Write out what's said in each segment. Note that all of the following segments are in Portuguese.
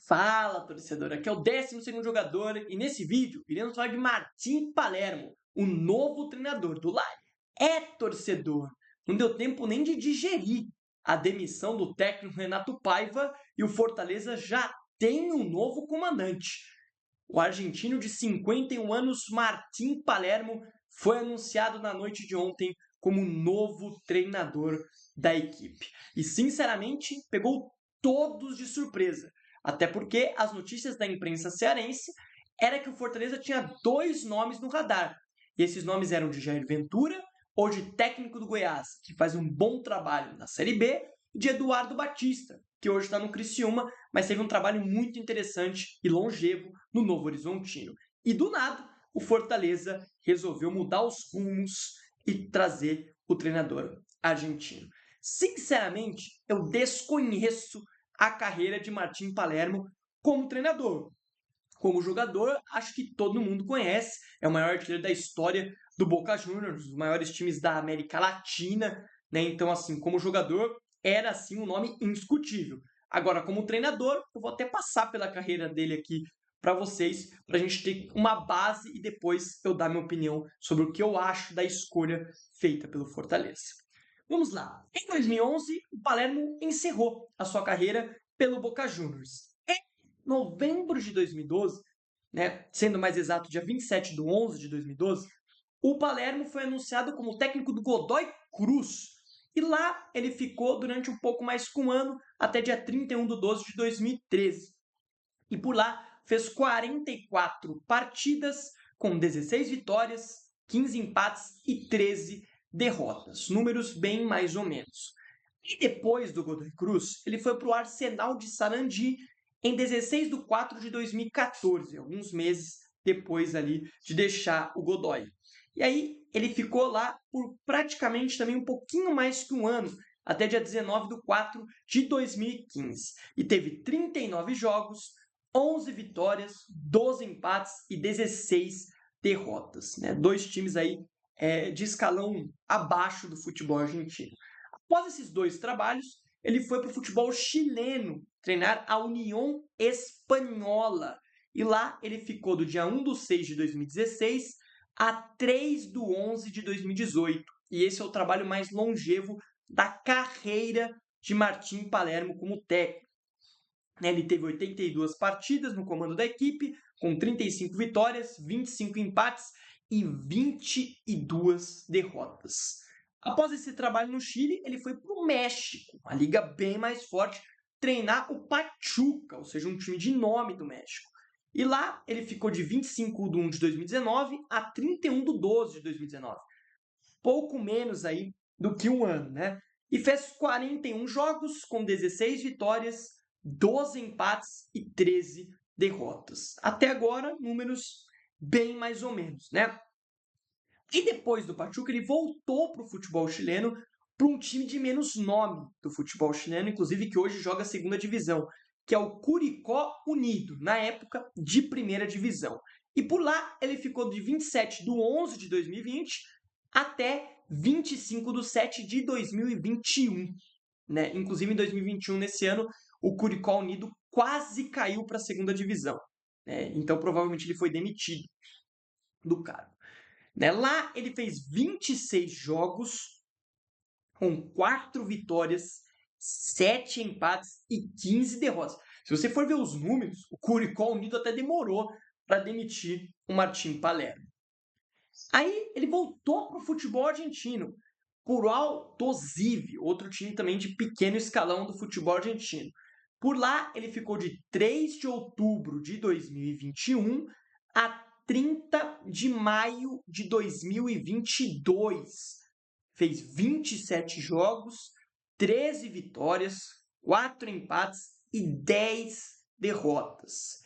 Fala, torcedor! Aqui é o 12º jogador e nesse vídeo iremos falar de Martim Palermo, o novo treinador do Lar. Torcedor! Não deu tempo nem de digerir a demissão do técnico Renato Paiva e o Fortaleza já tem um novo comandante. O argentino de 51 anos, Martim Palermo, foi anunciado na noite de ontem como novo treinador da equipe. E, sinceramente, pegou todos de surpresa. Até porque as notícias da imprensa cearense era que o Fortaleza tinha dois nomes no radar. E esses nomes eram de Jair Ventura, hoje técnico do Goiás, que faz um bom trabalho na Série B, e de Eduardo Batista, que hoje está no Criciúma, mas teve um trabalho muito interessante e longevo no Novo Horizontino. E do nada, o Fortaleza resolveu mudar os rumos e trazer o treinador argentino. Sinceramente, eu desconheço a carreira de Martim Palermo como treinador. Como jogador, acho que todo mundo conhece, é o maior artilheiro da história do Boca Juniors, os maiores times da América Latina, né? Então, assim, como jogador, era assim um nome indiscutível. Agora, como treinador, eu vou até passar pela carreira dele aqui para vocês, para a gente ter uma base e depois eu dar minha opinião sobre o que eu acho da escolha feita pelo Fortaleza. Vamos lá. Em 2011, o Palermo encerrou a sua carreira pelo Boca Juniors. Em novembro de 2012, né, sendo mais exato, dia 27 de 11 de 2012, o Palermo foi anunciado como técnico do Godoy Cruz. E lá ele ficou durante um pouco mais que um ano, até dia 31 de 12 de 2013. E por lá fez 44 partidas com 16 vitórias, 15 empates e 13 derrotas. Números bem mais ou menos. E depois do Godoy Cruz, ele foi para o Arsenal de Sarandi em 16 de 4 de 2014, alguns meses depois ali de deixar o Godoy. E aí ele ficou lá por praticamente também um pouquinho mais que um ano, até dia 19 de 4 de 2015. E teve 39 jogos, 11 vitórias, 12 empates e 16 derrotas. Né? Dois times aí de escalão abaixo do futebol argentino. Após esses dois trabalhos, ele foi para o futebol chileno treinar a União Espanhola. E lá ele ficou do dia 1 de 6 de 2016 a 3 de 11 de 2018. E esse é o trabalho mais longevo da carreira de Martim Palermo como técnico. Ele teve 82 partidas no comando da equipe, com 35 vitórias, 25 empates e 22 derrotas. Após esse trabalho no Chile, ele foi para o México, uma liga bem mais forte, treinar o Pachuca, ou seja, um time de nome do México. E lá ele ficou de 25 de 1 de 2019 a 31 de 12 de 2019. Pouco menos aí do que um ano, né? E fez 41 jogos com 16 vitórias, 12 empates e 13 derrotas. Até agora, números bem mais ou menos, né? E depois do Pachuca, ele voltou para o futebol chileno, para um time de menos nome do futebol chileno, inclusive que hoje joga a segunda divisão, que é o Curicó Unido, na época de primeira divisão. E por lá ele ficou de 27 de 11 de 2020 até 25 de 7 de 2021. Né? Inclusive em 2021, nesse ano, o Curicó Unido quase caiu para a segunda divisão. Né? Então provavelmente ele foi demitido do cargo. Né? Lá ele fez 26 jogos com 4 vitórias, 7 empates e 15 derrotas. Se você for ver os números, o Curicó Unido até demorou para demitir o Martim Palermo. Aí ele voltou para o futebol argentino, por Aldosivi, outro time também de pequeno escalão do futebol argentino. Por lá ele ficou de 3 de outubro de 2021 a 30 de maio de 2022. Fez 27 jogos, 13 vitórias, 4 empates e 10 derrotas.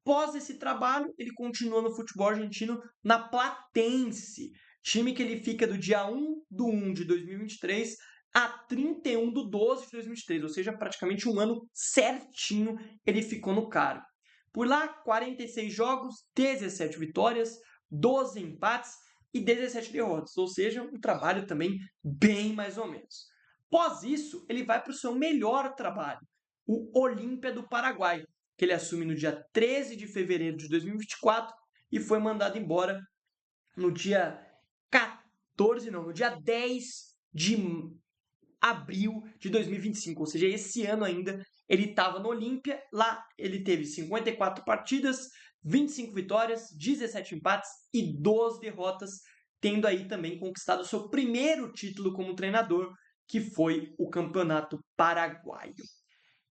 Após esse trabalho, ele continua no futebol argentino na Platense, time que ele fica do dia 1 de 1 de 2023 a 31 de 12 de 2023, ou seja, praticamente um ano certinho ele ficou no cargo. Por lá, 46 jogos, 17 vitórias, 12 empates e 17 derrotas, ou seja, um trabalho também bem mais ou menos. Após isso, ele vai para o seu melhor trabalho, o Olímpia do Paraguai, que ele assume no dia 13 de fevereiro de 2024 e foi mandado embora no dia 14, não, no dia 10 de abril de 2025, ou seja, esse ano ainda ele estava no Olímpia, lá ele teve 54 partidas, 25 vitórias, 17 empates e 12 derrotas, tendo aí também conquistado o seu primeiro título como treinador, que foi o Campeonato Paraguaio.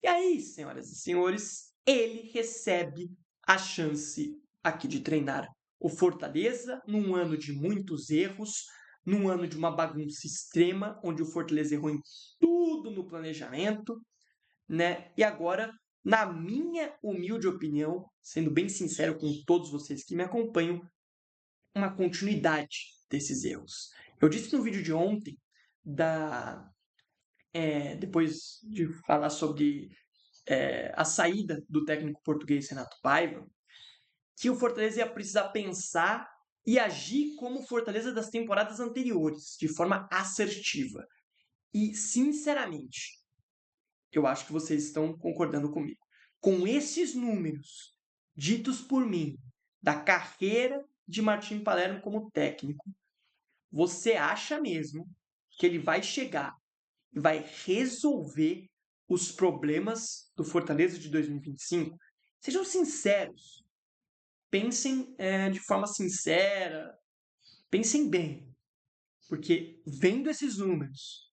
E aí, senhoras e senhores, ele recebe a chance aqui de treinar o Fortaleza num ano de muitos erros, num ano de uma bagunça extrema, onde o Fortaleza errou em tudo no planejamento, né? E agora, na minha humilde opinião, sendo bem sincero com todos vocês que me acompanham, uma continuidade desses erros. Eu disse no vídeo de ontem, depois de falar sobre a saída do técnico português Renato Paiva, que o Fortaleza ia precisar pensar e agir como o Fortaleza das temporadas anteriores, de forma assertiva. E, sinceramente, eu acho que vocês estão concordando comigo. Com esses números ditos por mim, da carreira de Martim Palermo como técnico, você acha mesmo que ele vai chegar e vai resolver os problemas do Fortaleza de 2025? Sejam sinceros. Pensem de forma sincera. Pensem bem. Porque vendo esses números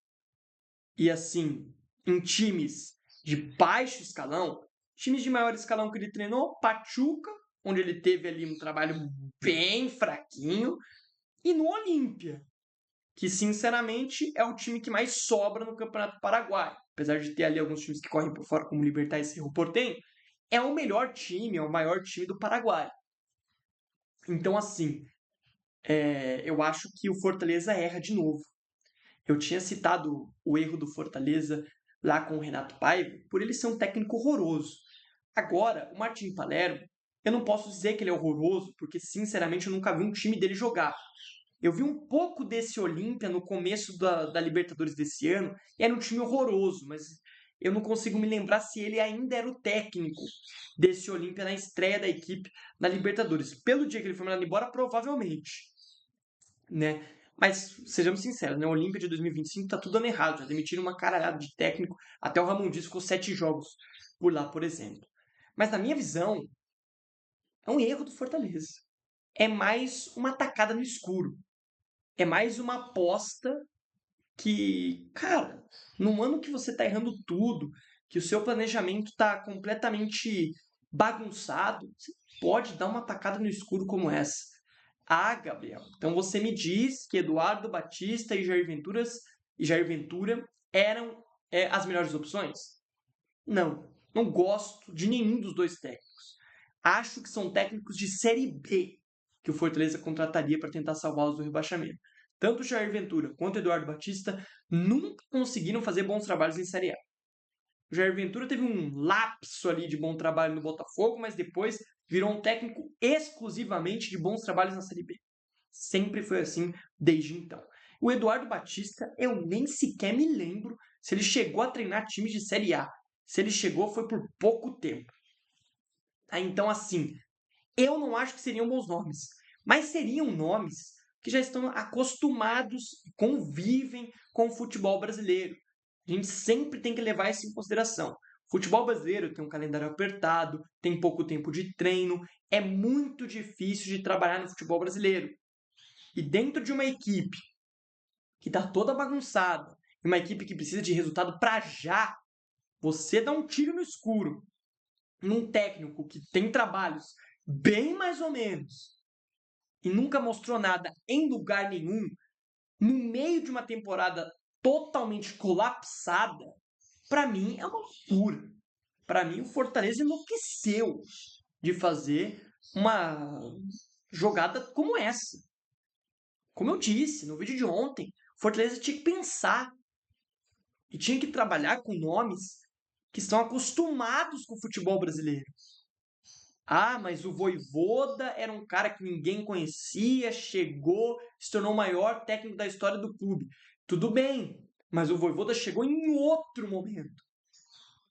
e assim, em times de baixo escalão, times de maior escalão que ele treinou, Pachuca, onde ele teve ali um trabalho bem fraquinho, e no Olímpia, que sinceramente é o time que mais sobra no Campeonato Paraguaio. Apesar de ter ali alguns times que correm por fora, como Libertad e Cerro Porteño, é o melhor time, é o maior time do Paraguai. Então, assim, eu acho que o Fortaleza erra de novo. Eu tinha citado o erro do Fortaleza lá com o Renato Paiva por ele ser um técnico horroroso. Agora, o Martim Palermo, eu não posso dizer que ele é horroroso, porque sinceramente eu nunca vi um time dele jogar. Eu vi um pouco desse Olímpia no começo da Libertadores desse ano, e era um time horroroso, mas eu não consigo me lembrar se ele ainda era o técnico desse Olímpia na estreia da equipe na Libertadores. Pelo dia que ele foi mandado embora, provavelmente, né? Mas sejamos sinceros, né? O Olímpia de 2025 tá tudo dando errado. Já demitiram uma caralhada de técnico. Até o Ramon Dias ficou 7 jogos por lá, por exemplo. Mas na minha visão, é um erro do Fortaleza. É mais uma tacada no escuro. É mais uma aposta que, cara, num ano que você tá errando tudo, que o seu planejamento tá completamente bagunçado, você pode dar uma tacada no escuro como essa. Ah, Gabriel, então você me diz que Eduardo Batista e Jair Ventura eram as melhores opções? Não, não gosto de nenhum dos dois técnicos. Acho que são técnicos de Série B que o Fortaleza contrataria para tentar salvá-los do rebaixamento. Tanto o Jair Ventura quanto o Eduardo Batista nunca conseguiram fazer bons trabalhos em Série A. O Jair Ventura teve um lapso ali de bom trabalho no Botafogo, mas depois virou um técnico exclusivamente de bons trabalhos na Série B. Sempre foi assim desde então. O Eduardo Batista, eu nem sequer me lembro se ele chegou a treinar times de Série A. Se ele chegou, foi por pouco tempo. Então, assim, eu não acho que seriam bons nomes, mas seriam nomes que já estão acostumados, convivem com o futebol brasileiro. A gente sempre tem que levar isso em consideração. O futebol brasileiro tem um calendário apertado, tem pouco tempo de treino, é muito difícil de trabalhar no futebol brasileiro. E dentro de uma equipe que está toda bagunçada, uma equipe que precisa de resultado para já, você dá um tiro no escuro num técnico que tem trabalhos bem mais ou menos e nunca mostrou nada em lugar nenhum, no meio de uma temporada totalmente colapsada, para mim é uma loucura. Para mim, o Fortaleza enlouqueceu de fazer uma jogada como essa. Como eu disse no vídeo de ontem, o Fortaleza tinha que pensar e tinha que trabalhar com nomes que estão acostumados com o futebol brasileiro. Ah, mas o Vojvoda era um cara que ninguém conhecia, chegou, se tornou o maior técnico da história do clube. Tudo bem, mas o Vojvoda chegou em outro momento.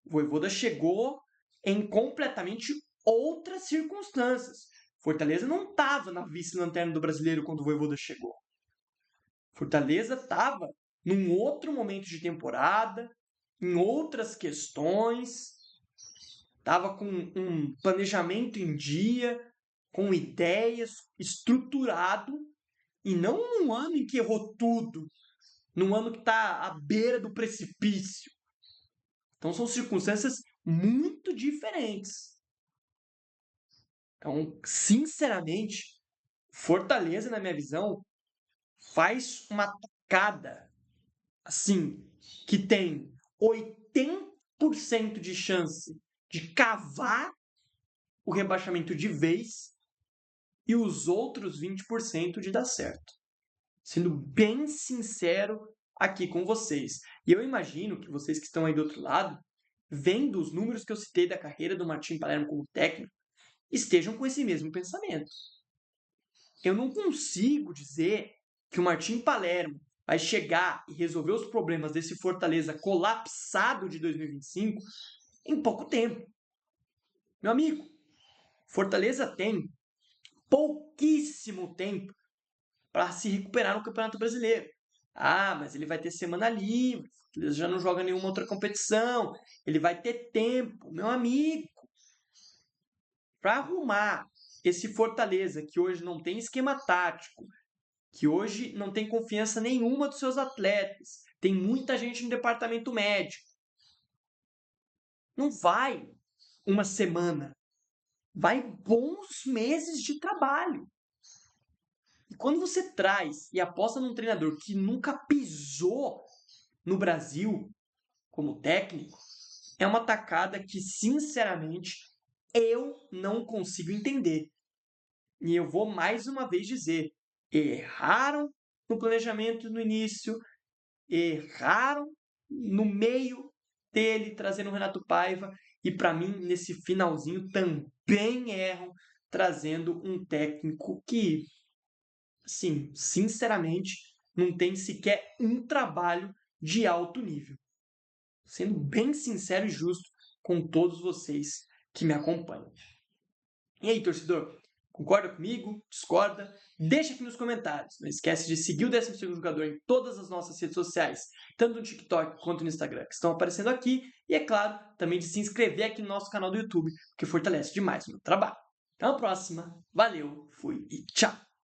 O Vojvoda chegou em completamente outras circunstâncias. Fortaleza não estava na vice-lanterna do Brasileiro quando o Vojvoda chegou. Fortaleza estava num outro momento de temporada, em outras questões, estava com um planejamento em dia, com ideias, estruturado, e não num ano em que errou tudo, num ano que está à beira do precipício. Então são circunstâncias muito diferentes. Então, sinceramente, Fortaleza, na minha visão, faz uma tacada assim, que tem 80% de chance de cavar o rebaixamento de vez e os outros 20% de dar certo. Sendo bem sincero aqui com vocês. E eu imagino que vocês que estão aí do outro lado, vendo os números que eu citei da carreira do Martim Palermo como técnico, estejam com esse mesmo pensamento. Eu não consigo dizer que o Martim Palermo vai chegar e resolver os problemas desse Fortaleza colapsado de 2025 em pouco tempo. Meu amigo, Fortaleza tem pouquíssimo tempo para se recuperar no Campeonato Brasileiro. Ah, mas ele vai ter semana livre, Fortaleza já não joga nenhuma outra competição, ele vai ter tempo. Meu amigo, para arrumar esse Fortaleza que hoje não tem esquema tático, que hoje não tem confiança nenhuma dos seus atletas, tem muita gente no departamento médico. Não vai uma semana, vai bons meses de trabalho. E quando você traz e aposta num treinador que nunca pisou no Brasil como técnico, é uma tacada que, sinceramente, eu não consigo entender. E eu vou mais uma vez dizer, erraram no planejamento no início, erraram no meio dele, trazendo o Renato Paiva, e para mim, nesse finalzinho, também erram, trazendo um técnico que, assim, sinceramente, não tem sequer um trabalho de alto nível. Sendo bem sincero e justo com todos vocês que me acompanham. E aí, torcedor? Concorda comigo? Discorda? Deixa aqui nos comentários. Não esquece de seguir o 12º Jogador em todas as nossas redes sociais, tanto no TikTok quanto no Instagram, que estão aparecendo aqui. E, é claro, também de se inscrever aqui no nosso canal do YouTube, que fortalece demais o meu trabalho. Até a próxima. Valeu, fui e tchau!